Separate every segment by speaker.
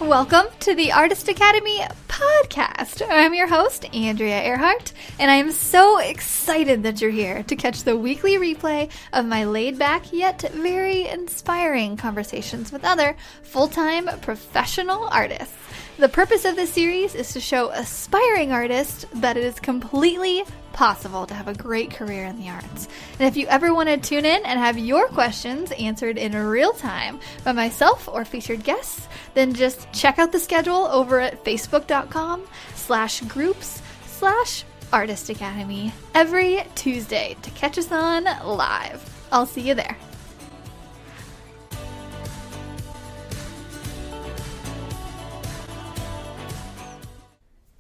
Speaker 1: Welcome to the Artist Academy podcast. I'm your host, Andrea Earhart, and I am so excited that you're here to catch the weekly replay of my laid-back yet very inspiring conversations with other full-time professional artists. The purpose of this series is to show aspiring artists that it is completely possible to have a great career in the arts. And if you ever want to tune in and have your questions answered in real time by myself or featured guests, then just check out the schedule over at facebook.com/groups/Artist Academy every Tuesday to catch us on live. I'll see you there.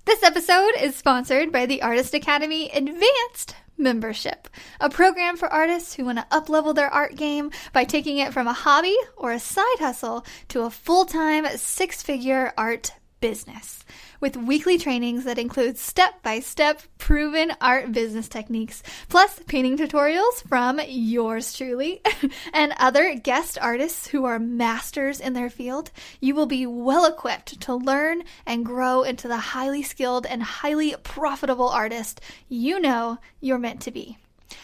Speaker 1: This episode is sponsored by the Artist Academy Advanced Membership, a program for artists who want to up-level their art game by taking it from a hobby or a side hustle to a full-time six-figure art business. With weekly trainings that include step-by-step proven art business techniques, plus painting tutorials from yours truly and other guest artists who are masters in their field, you will be well equipped to learn and grow into the highly skilled and highly profitable artist you know you're meant to be.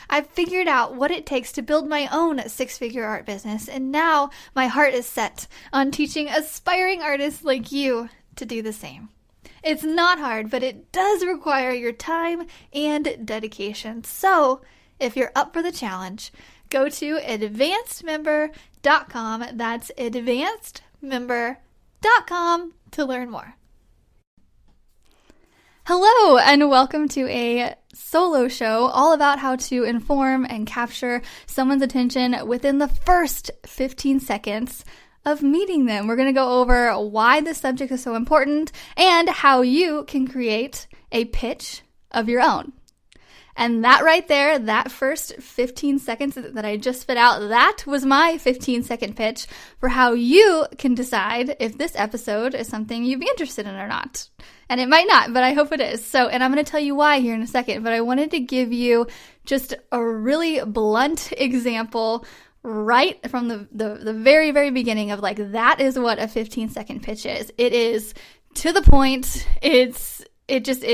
Speaker 1: I've figured out what it takes to build my own six-figure art business, and now my heart is set on teaching aspiring artists like you to do the same. It's not hard, but it does require your time and dedication. So, if you're up for the challenge, go to advancedmember.com. That's advancedmember.com to learn more. Hello, and welcome to a solo show all about how to inform and capture someone's attention within the first 15 seconds of meeting them. We're going to go over why this subject is so important and how you can create a pitch of your own. And that right there, that first 15 seconds that I just spit out, that was my 15-second pitch for how you can decide if this episode is something you'd be interested in or not. And it might not, but I hope it is. So, and I'm going to tell you why here in a second, but I wanted to give you just a really blunt example right from the very, very beginning of like, that is what a 15-second pitch is. It is to the point. It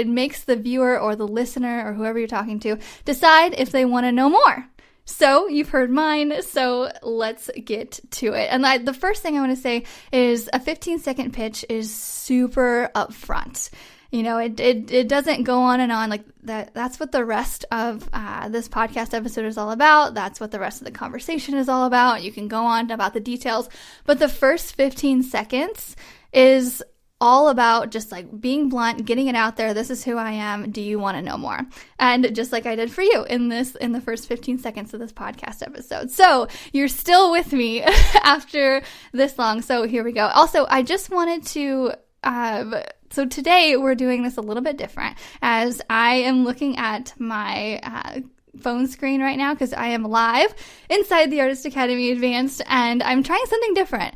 Speaker 1: makes the viewer or the listener or whoever you're talking to decide if they want to know more. So you've heard mine, so let's get to it. And the first thing I want to say is a 15-second pitch is super upfront. You know, it doesn't go on and on like that. That's what the rest of this podcast episode is all about. That's what the rest of the conversation is all about. You can go on about the details, but the first 15 seconds is all about just like being blunt, getting it out there. This is who I am. Do you want to know more? And just like I did for you in the first 15 seconds of this podcast episode. So you're still with me after this long. So here we go. Also, I just wanted to so today we're doing this a little bit different as I am looking at my phone screen right now because I am live inside the Artist Academy Advanced and I'm trying something different.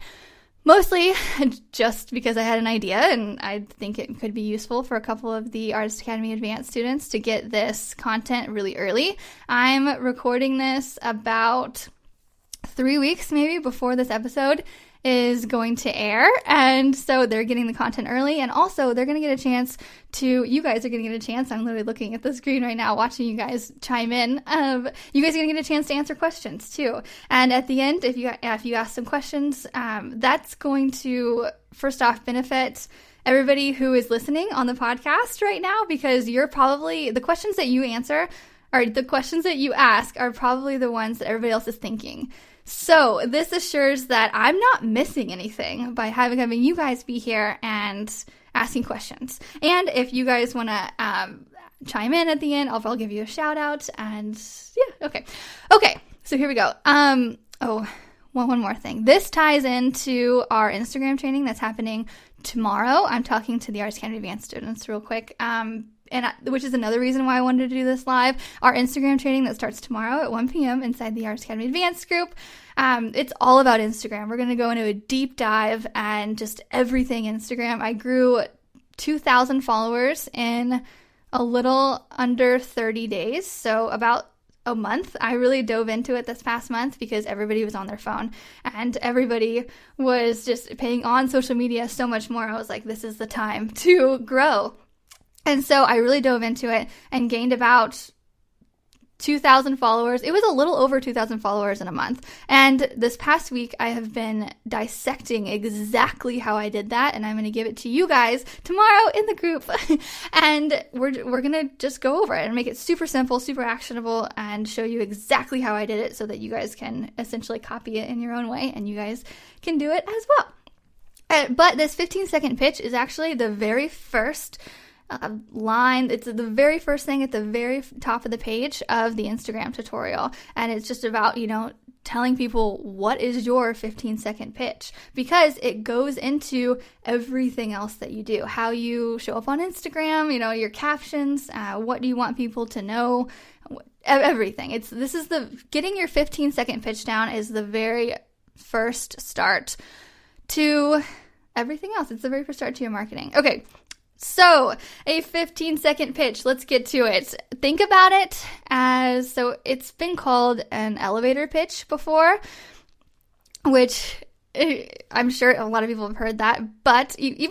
Speaker 1: Mostly just because I had an idea and I think it could be useful for a couple of the Artist Academy Advanced students to get this content really early. I'm recording this about 3 weeks maybe before this episode is going to air, and so they're getting the content early, and also they're going to get a chance to, you guys are going to get a chance, I'm literally looking at the screen right now watching you guys chime in, you guys are going to get a chance to answer questions too, and at the end, if you ask some questions, that's going to, first off, benefit everybody who is listening on the podcast right now, because you're probably, the questions that you answer, or the questions that you ask are probably the ones that everybody else is thinking. So this assures that I'm not missing anything by having you guys be here and asking questions. And if you guys want to chime in at the end, I'll give you a shout out. And yeah, okay. So here we go. One more thing. This ties into our Instagram training that's happening tomorrow. I'm talking to the Artist Academy Advanced students real quick. Which is another reason why I wanted to do this live. Our Instagram training that starts tomorrow at 1 p.m. inside the Artist Academy Advanced group. It's all about Instagram. We're going to go into a deep dive and just everything Instagram. I grew 2,000 followers in a little under 30 days. So about a month. I really dove into it this past month because everybody was on their phone and everybody was just paying on social media so much more. I was like, this is the time to grow. And so I really dove into it and gained about 2,000 followers. It was a little over 2,000 followers in a month. And this past week, I have been dissecting exactly how I did that. And I'm going to give it to you guys tomorrow in the group. And we're going to just go over it and make it super simple, super actionable, and show you exactly how I did it so that you guys can essentially copy it in your own way and you guys can do it as well. But this 15-second pitch is actually the very first line. It's the very first thing at the very top of the page of the Instagram tutorial. And it's just about, telling people what is your 15-second pitch, because it goes into everything else that you do, how you show up on Instagram, your captions, what do you want people to know, everything. Getting your 15-second pitch down is the very first start to everything else. It's the very first start to your marketing. Okay. So, a 15-second pitch, let's get to it. Think about it so it's been called an elevator pitch before, which I'm sure a lot of people have heard that, but I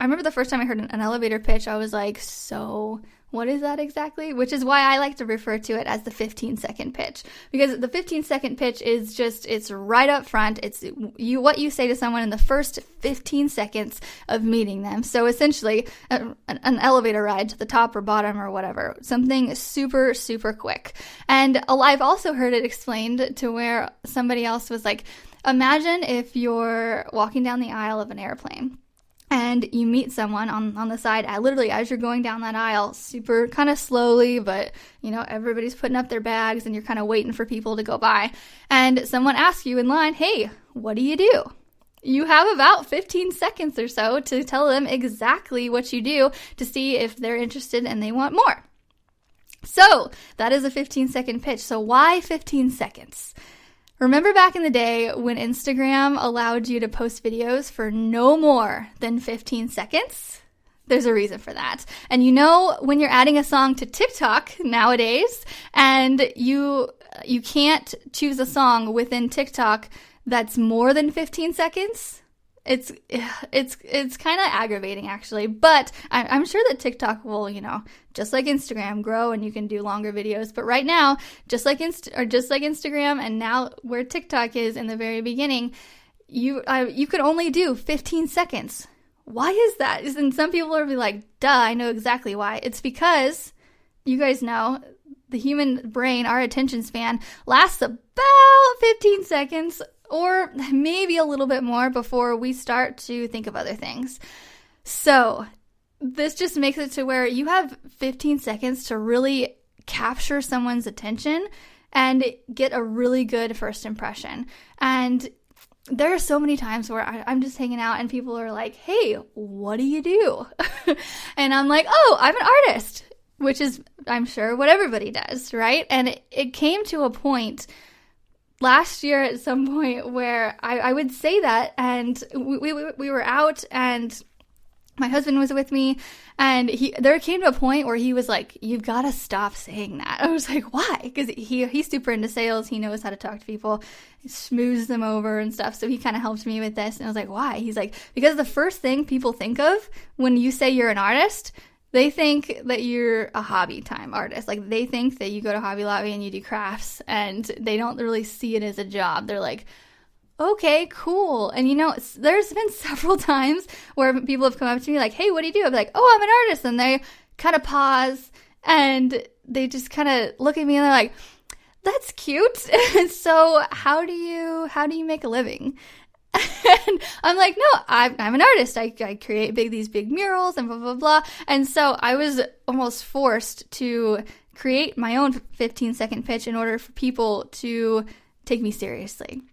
Speaker 1: remember the first time I heard an elevator pitch, I was like, so what is that exactly? Which is why I like to refer to it as the 15-second pitch, because the 15-second pitch is it's right up front. It's what you say to someone in the first 15 seconds of meeting them. So essentially an elevator ride to the top or bottom or whatever, something super, super quick. And I've also heard it explained to where somebody else was like, imagine if you're walking down the aisle of an airplane and you meet someone on the side, literally as you're going down that aisle, super kind of slowly, but everybody's putting up their bags and you're kind of waiting for people to go by. And someone asks you in line, hey, what do you do? You have about 15 seconds or so to tell them exactly what you do to see if they're interested and they want more. So that is a 15-second pitch. So why 15 seconds? Remember back in the day when Instagram allowed you to post videos for no more than 15 seconds? There's a reason for that. And when you're adding a song to TikTok nowadays and you can't choose a song within TikTok that's more than 15 seconds, it's kind of aggravating actually, but I'm sure that TikTok will, just like Instagram, grow and you can do longer videos. But right now, just like Instagram and now where TikTok is in the very beginning, you could only do 15 seconds. Why is that? And some people are like, duh, I know exactly why. It's because you guys know the human brain, our attention span lasts about 15 seconds or maybe a little bit more before we start to think of other things. So this just makes it to where you have 15 seconds to really capture someone's attention and get a really good first impression. And there are so many times where I'm just hanging out and people are like, hey, what do you do? And I'm like, oh, I'm an artist, which is, I'm sure, what everybody does, right? And it came to a point last year at some point where I would say that, and we were out and my husband was with me, and there came to a point where he was like, you've got to stop saying that. I was like, why? Because he's super into sales. He knows how to talk to people, he smooths them over and stuff. So he kind of helped me with this. And I was like, why? He's like, because the first thing people think of when you say you're an artist, they think that you're a hobby time artist. Like they think that you go to Hobby Lobby and you do crafts, and they don't really see it as a job. They're like, okay, cool. And there's been several times where people have come up to me like, hey, what do you do? I'm like, oh, I'm an artist. And they kind of pause and they just kind of look at me and they're like, that's cute. So how do you make a living? And I'm like, no, I'm an artist. I create these big murals and blah, blah, blah. And so I was almost forced to create my own 15-second pitch in order for people to take me seriously.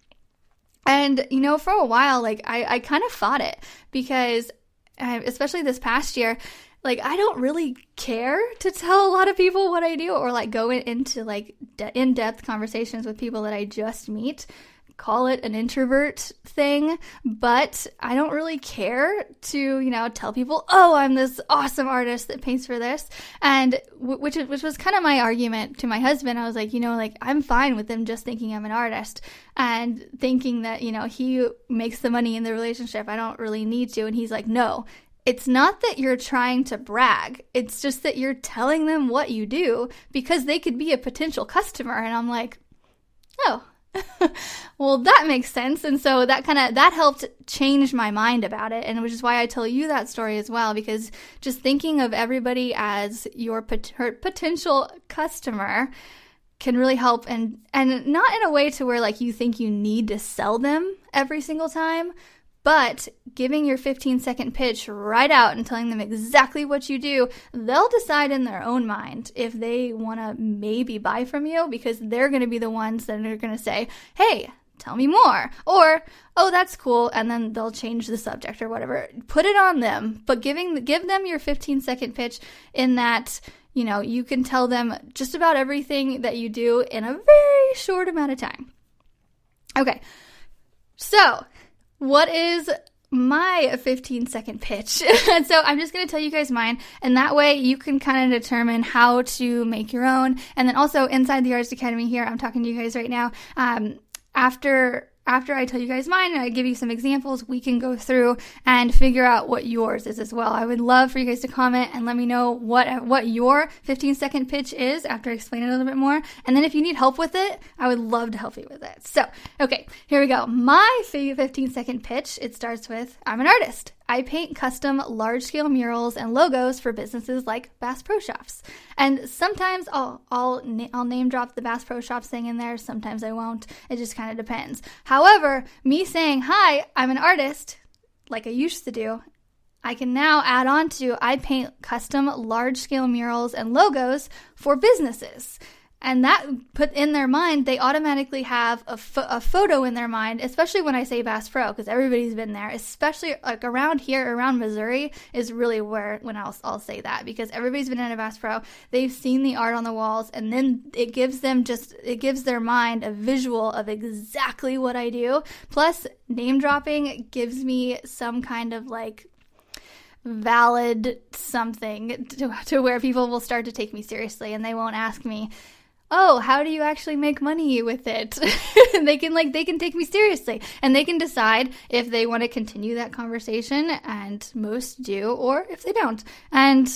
Speaker 1: And, for a while, like, I kind of fought it because, especially this past year, like, I don't really care to tell a lot of people what I do or, like, go into, like, in-depth conversations with people that I just meet call it an introvert thing, but I don't really care to, tell people, oh, I'm this awesome artist that paints for this. And which was kind of my argument to my husband. I was like, I'm fine with them just thinking I'm an artist and thinking that, he makes the money in the relationship. I don't really need to. And he's like, no, it's not that you're trying to brag. It's just that you're telling them what you do because they could be a potential customer. And I'm like, oh, well, that makes sense. And so that helped change my mind about it. And which is why I tell you that story as well, because just thinking of everybody as your potential customer can really help, and not in a way to where like you think you need to sell them every single time, but giving your 15-second pitch right out and telling them exactly what you do, they'll decide in their own mind if they want to maybe buy from you, because they're going to be the ones that are going to say, hey, tell me more, or, oh, that's cool, and then they'll change the subject or whatever. Put it on them, but give them your 15-second pitch in that, you can tell them just about everything that you do in a very short amount of time. Okay, so what is my 15-second pitch? And so I'm just going to tell you guys mine, and that way you can kind of determine how to make your own. And then also inside the Artist Academy here, I'm talking to you guys right now. After I tell you guys mine and I give you some examples, we can go through and figure out what yours is as well. I would love for you guys to comment and let me know what your 15-second pitch is after I explain it a little bit more. And then if you need help with it, I would love to help you with it. So, okay, here we go. My 15-second pitch, it starts with, I'm an artist. I paint custom large-scale murals and logos for businesses like Bass Pro Shops. And sometimes I'll name drop the Bass Pro Shops thing in there. Sometimes I won't. It just kind of depends. However, me saying, hi, I'm an artist, like I used to do, I can now add on to, I paint custom large-scale murals and logos for businesses. And that put in their mind, they automatically have a photo in their mind, especially when I say Bass Pro, because everybody's been there, especially like around here, around Missouri is really when I'll say that, because everybody's been in a Bass Pro, they've seen the art on the walls, and then it gives their mind a visual of exactly what I do. Plus, name dropping gives me some kind of like valid something to where people will start to take me seriously, and they won't ask me, oh, how do you actually make money with it? they can take me seriously, and they can decide if they want to continue that conversation, and most do, or if they don't. And,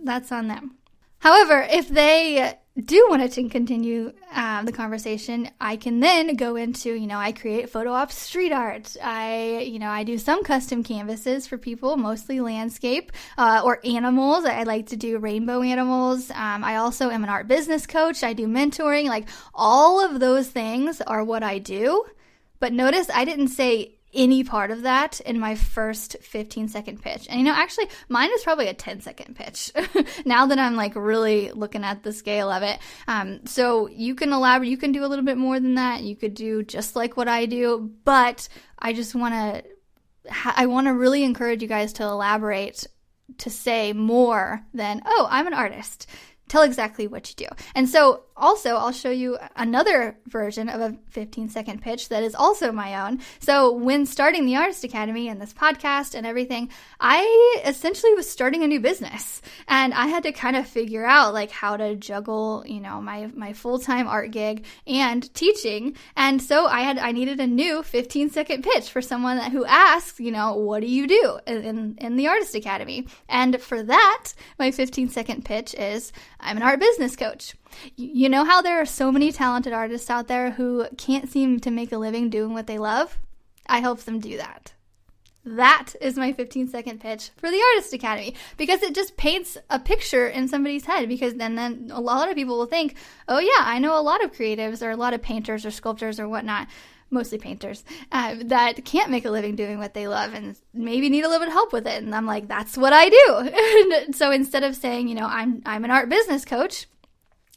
Speaker 1: that's on them. However, if they do want to continue the conversation, I can then go into, I create photo op street art. I do some custom canvases for people, mostly landscape or animals. I like to do rainbow animals. I also am an art business coach. I do mentoring. Like, all of those things are what I do. But notice I didn't say any part of that in my first 15-second pitch. And actually mine is probably a 10-second pitch now that I'm like really looking at the scale of it. So you can elaborate, you can do a little bit more than that. You could do just like what I do, but I just want to really encourage you guys to elaborate, to say more than, oh, I'm an artist. Tell exactly what you do. And so also, I'll show you another version of a 15-second pitch that is also my own. So when starting the Artist Academy and this podcast and everything, I essentially was starting a new business. And I had to kind of figure out like how to juggle, my full-time art gig and teaching. And so I needed a new 15-second pitch for someone who asks, what do you do in the Artist Academy? And for that, my 15-second pitch is, I'm an art business coach. You know how there are so many talented artists out there who can't seem to make a living doing what they love? I help them do that. That is my 15-second pitch for the Artist Academy, because it just paints a picture in somebody's head, because then a lot of people will think, oh yeah, I know a lot of creatives or a lot of painters or sculptors or whatnot, mostly painters, that can't make a living doing what they love and maybe need a little bit of help with it. And I'm like, that's what I do. So instead of saying, I'm an art business coach,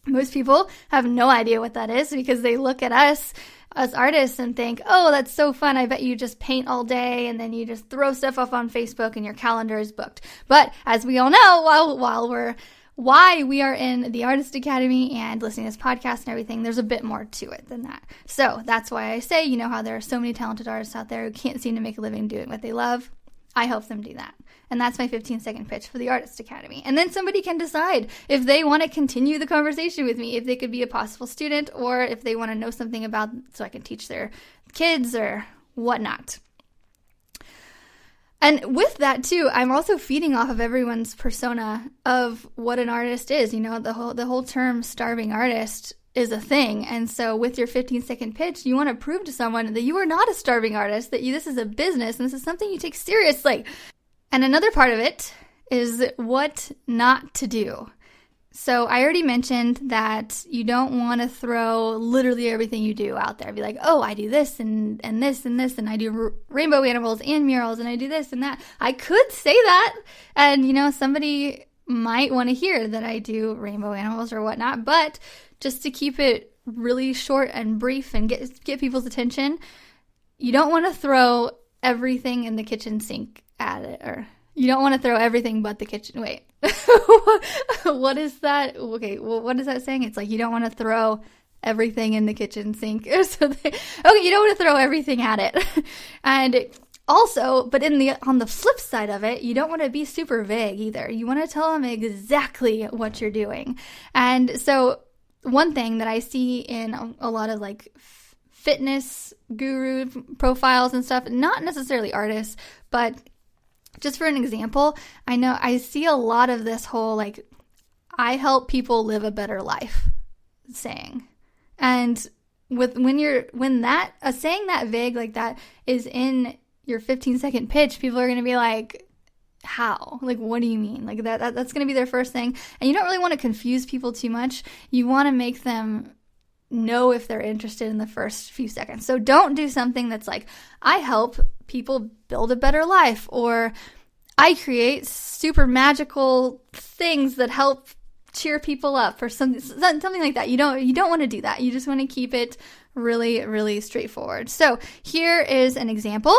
Speaker 1: most people have no idea what that is, because they look at us as artists and think, oh, that's so fun. I bet you just paint all day and then you just throw stuff up on Facebook and your calendar is booked. But as we all know, why we are in the Artist Academy and listening to this podcast and everything, there's a bit more to it than that. So that's why I say, you know how there are so many talented artists out there who can't seem to make a living doing what they love? I help them do that. And that's my 15-second pitch for the Artist Academy. And then somebody can decide if they want to continue the conversation with me, if they could be a possible student, or if they want to know something about so I can teach their kids or whatnot. And with that too, I'm also feeding off of everyone's persona of what an artist is. You know, the whole term starving artist is a thing. And so with your 15-second pitch, you want to prove to someone that you are not a starving artist, that this is a business and this is something you take seriously. And another part of it is what not to do. So I already mentioned that you don't want to throw literally everything you do out there. Be like, oh, I do this and this and this, and I do rainbow animals and murals, and I do this and that. I could say that, and you know, somebody might want to hear that I do rainbow animals or whatnot, but just to keep it really short and brief and get people's attention, you don't want to throw everything in the kitchen sink at it, or you don't want to throw everything but the kitchen. Wait, what is that? Okay, well, what is that saying? It's like you don't want to throw everything in the kitchen sink or something. Okay, you don't want to throw everything at it. And also, but on the flip side of it, you don't want to be super vague either. You want to tell them exactly what you're doing. And so one thing that I see in a lot of like fitness guru profiles and stuff, not necessarily artists, but just for an example, I know I see a lot of this whole like, I help people live a better life saying. And when a saying that vague like that is in your 15-second pitch, people are going to be like, how? Like, what do you mean? Like that's going to be their first thing. And you don't really want to confuse people too much. You want to make them know if they're interested in the first few seconds. So don't do something that's like, I help people build a better life, or I create super magical things that help cheer people up, or something like that. You don't want to do that. You just want to keep it really, really straightforward. So here is an example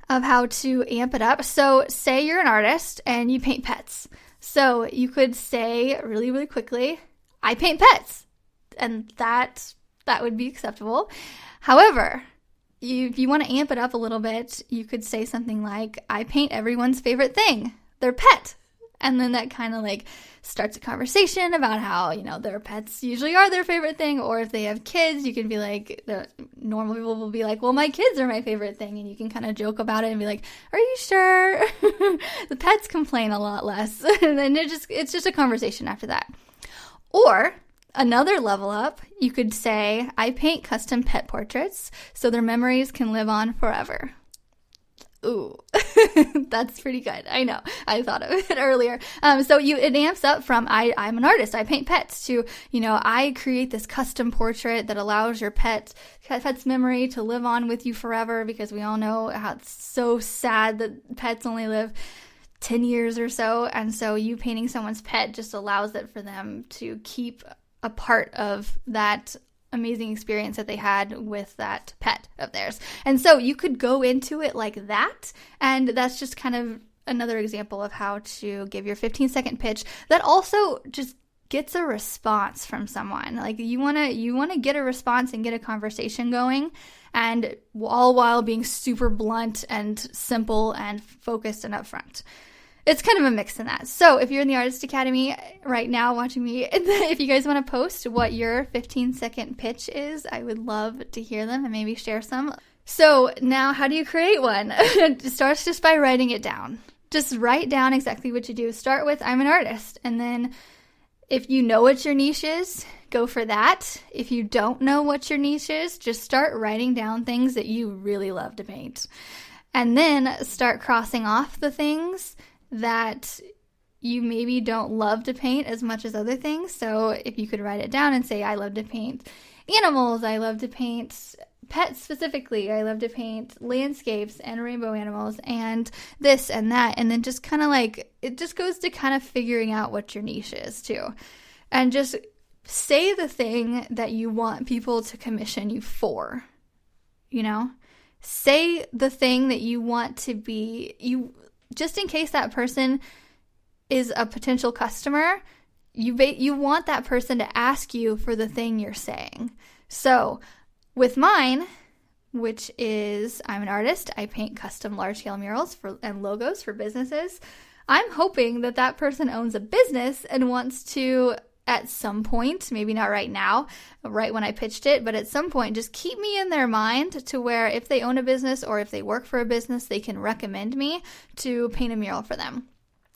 Speaker 1: of how to amp it up. So say you're an artist and you paint pets. So you could say really, really quickly, I paint pets. And that would be acceptable. However, if you want to amp it up a little bit, you could say something like, I paint everyone's favorite thing, their pet. And then that kind of like starts a conversation about how, you know, their pets usually are their favorite thing. Or if they have kids, you can be like, the normal people will be like, well, my kids are my favorite thing. And you can kind of joke about it and be like, are you sure? The pets complain a lot less. And then it's just a conversation after that. Or another level up, you could say, I paint custom pet portraits so their memories can live on forever. Ooh, that's pretty good. I know. I thought of it earlier. So it amps up from I'm an artist, I paint pets, to, you know, I create this custom portrait that allows your pet's memory to live on with you forever, because we all know how it's so sad that pets only live 10 years or so. And so you painting someone's pet just allows it for them to keep a part of that amazing experience that they had with that pet of theirs. And so you could go into it like that, and that's just kind of another example of how to give your 15-second pitch that also just gets a response from someone. Like you want to get a response and get a conversation going, and all while being super blunt and simple and focused and upfront. It's kind of a mix in that. So if you're in the Artist Academy right now watching me, if you guys want to post what your 15-second pitch is, I would love to hear them and maybe share some. So now, how do you create one? It starts just by writing it down. Just write down exactly what you do. Start with, I'm an artist. And then if you know what your niche is, go for that. If you don't know what your niche is, just start writing down things that you really love to paint. And then start crossing off the things that you maybe don't love to paint as much as other things. So if you could write it down and say, I love to paint animals, I love to paint pets specifically, I love to paint landscapes and rainbow animals and this and that, and then just kind of like, it just goes to kind of figuring out what your niche is too. And just say the thing that you want people to commission you for, you know? Say the thing that you want to be, just in case that person is a potential customer, you want that person to ask you for the thing you're saying. So with mine, which is I'm an artist, I paint custom large-scale murals and logos for businesses. I'm hoping that person owns a business and wants to, at some point, maybe not right now, right when I pitched it, but at some point just keep me in their mind to where if they own a business or if they work for a business, they can recommend me to paint a mural for them.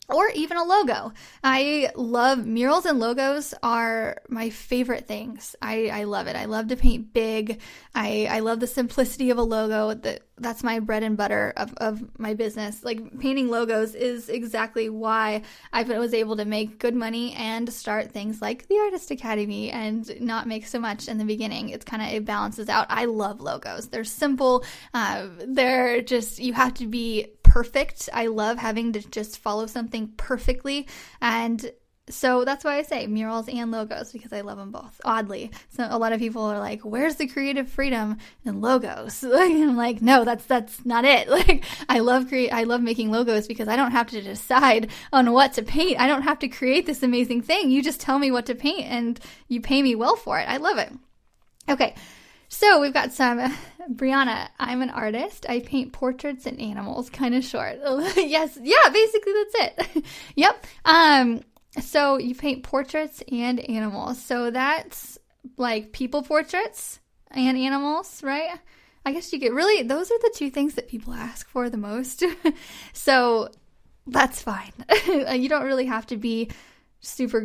Speaker 1: Or even a logo. I love murals, and logos are my favorite things. I love it. I love to paint big. I love the simplicity of a logo. That's my bread and butter of my business. Like, painting logos is exactly why I was able to make good money and start things like the Artist Academy and not make so much in the beginning. It balances out. I love logos. They're simple. They're just, you have to be perfect. I love having to just follow something perfectly. And so that's why I say murals and logos, because I love them both, oddly. So a lot of people are like, where's the creative freedom in logos? I'm like, no, that's not it. Like, I love making logos because I don't have to decide on what to paint. I don't have to create this amazing thing. You just tell me what to paint and you pay me well for it. I love it. Okay. So we've got some, Brianna, I'm an artist. I paint portraits and animals, kind of short. Yes. Yeah, basically that's it. Yep. So you paint portraits and animals. So that's like people portraits and animals, right? I guess you get those are the two things that people ask for the most. So that's fine. You don't really have to be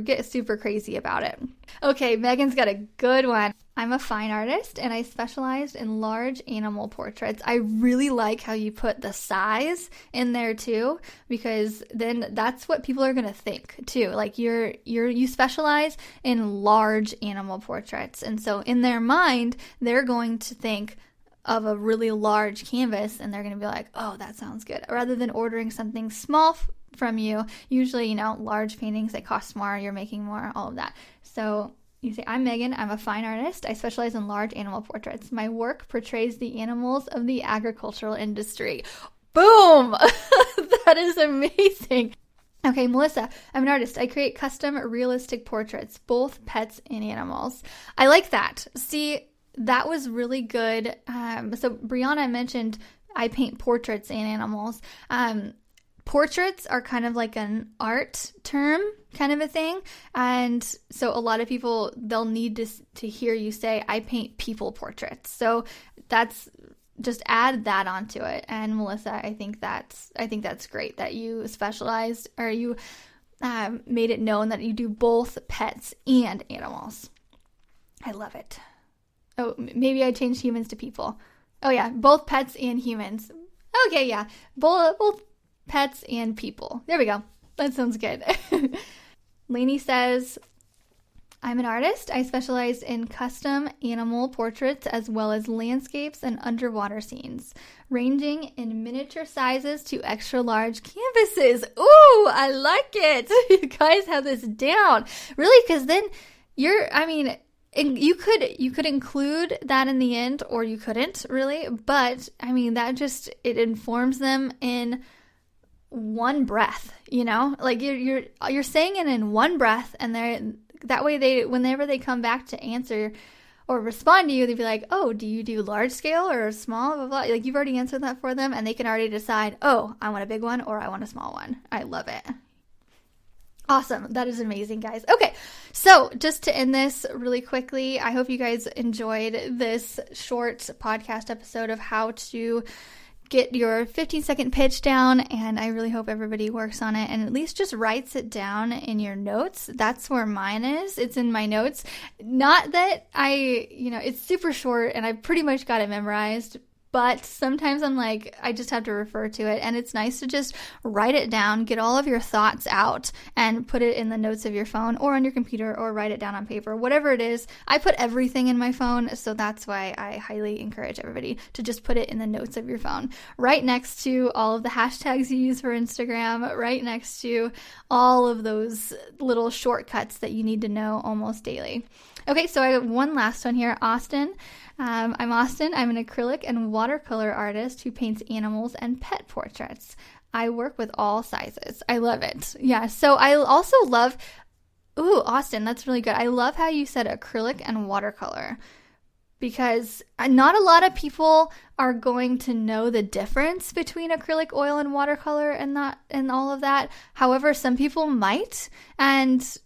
Speaker 1: get super crazy about it. Okay, Megan's got a good one. I'm a fine artist and I specialize in large animal portraits. I really like how you put the size in there too, because then that's what people are going to think too. Like you specialize in large animal portraits. And so in their mind, they're going to think of a really large canvas and they're going to be like, oh, that sounds good. Rather than ordering something small from you, usually, large paintings, they cost more, you're making more, all of that. So you say, I'm Megan, I'm a fine artist. I specialize in large animal portraits. My work portrays the animals of the agricultural industry. Boom! That is amazing. Okay, Melissa, I'm an artist. I create custom realistic portraits, both pets and animals. I like that. See, that was really good. So Brianna mentioned I paint portraits and animals. Portraits are kind of like an art term kind of a thing. And so a lot of people, they'll need to hear you say, I paint people portraits. So that's, just add that onto it. And Melissa, I think that's great that you specialized, or you made it known that you do both pets and animals. I love it. Oh, maybe I changed humans to people. Oh yeah, both pets and humans. Okay, yeah, both pets and people. There we go. That sounds good. Lainey says, I'm an artist. I specialize in custom animal portraits as well as landscapes and underwater scenes, ranging in miniature sizes to extra large canvases. Ooh, I like it. You guys have this down. Really, because then you could include that in the end, or you couldn't really, but it informs them in one breath, like you're saying it in one breath, and that way whenever they come back to answer or respond to you, they'd be like, oh, do you do large scale or small, blah, blah. Like, you've already answered that for them, and they can already decide, oh, I want a big one or I want a small one. I love it. Awesome. That is amazing, guys. Okay, so just to end this really quickly, I hope you guys enjoyed this short podcast episode of how to get your 15-second pitch down, and I really hope everybody works on it and at least just writes it down in your notes. That's where mine is. It's in my notes. Not that it's super short and I pretty much got it memorized, but sometimes I'm like, I just have to refer to it, and it's nice to just write it down, get all of your thoughts out, and put it in the notes of your phone or on your computer, or write it down on paper, whatever it is. I put everything in my phone, so that's why I highly encourage everybody to just put it in the notes of your phone, right next to all of the hashtags you use for Instagram, right next to all of those little shortcuts that you need to know almost daily. Okay, so I have one last one here. Austin. I'm Austin. I'm an acrylic and watercolor artist who paints animals and pet portraits. I work with all sizes. I love it. Yeah, so I also love Ooh, Austin, that's really good. I love how you said acrylic and watercolor, because not a lot of people are going to know the difference between acrylic oil and watercolor and all of that. However, some people might, and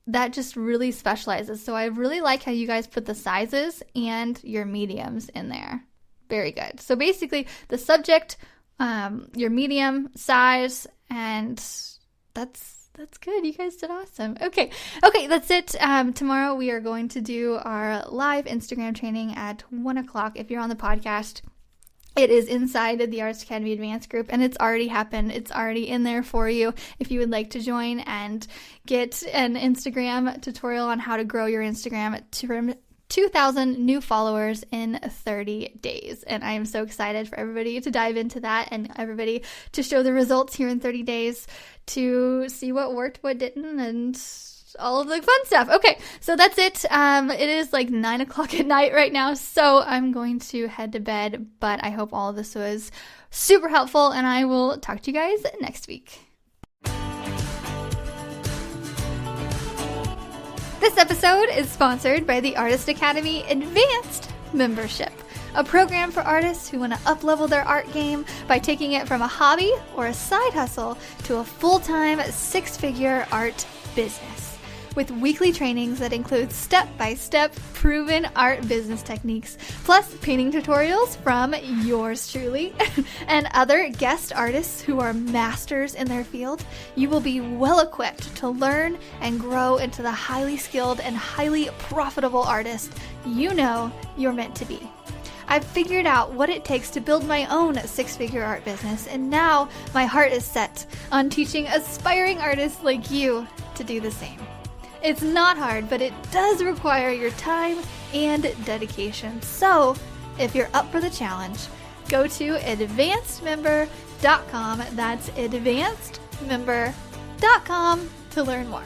Speaker 1: that just really specializes. So I really like how you guys put the sizes and your mediums in there. Very good. So basically the subject, your medium, size, and that's good. You guys did awesome. Okay, that's it. Tomorrow we are going to do our live Instagram training at 1:00. If you're on the podcast, it is inside the Artist Academy Advanced group, and it's already happened. It's already in there for you if you would like to join and get an Instagram tutorial on how to grow your Instagram to 2,000 new followers in 30 days. And I am so excited for everybody to dive into that and everybody to show the results here in 30 days to see what worked, what didn't, and all of the fun stuff. Okay, so that's it. It is like 9:00 at night right now, so I'm going to head to bed, but I hope all of this was super helpful, and I will talk to you guys next week. This episode is sponsored by the Artist Academy Advanced Membership, a program for artists who want to up-level their art game by taking it from a hobby or a side hustle to a full-time 6-figure art business. With weekly trainings that include step-by-step proven art business techniques, plus painting tutorials from yours truly and other guest artists who are masters in their field, you will be well equipped to learn and grow into the highly skilled and highly profitable artist you know you're meant to be. I've figured out what it takes to build my own 6-figure art business, and now my heart is set on teaching aspiring artists like you to do the same. It's not hard, but it does require your time and dedication. So, if you're up for the challenge, go to advancedmember.com. That's advancedmember.com to learn more.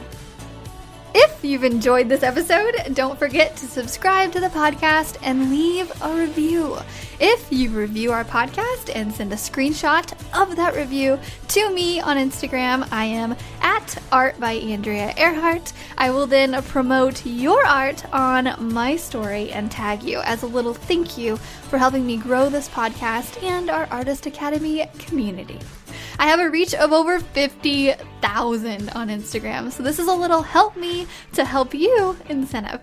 Speaker 1: If you've enjoyed this episode, don't forget to subscribe to the podcast and leave a review. If you review our podcast and send a screenshot of that review to me on Instagram, I am at @ArtByAndreaEarhart. I will then promote your art on my story and tag you as a little thank you for helping me grow this podcast and our Artist Academy community. I have a reach of over 50,000 on Instagram, so this is a little help me to help you incentive.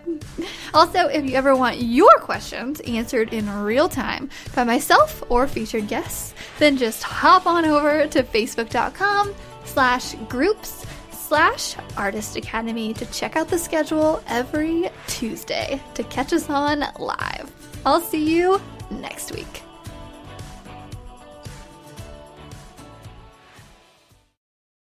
Speaker 1: Also, if you ever want your questions answered in real time by myself or featured guests, then just hop on over to facebook.com/groups/Artist Academy to check out the schedule every Tuesday to catch us on live. I'll see you next week.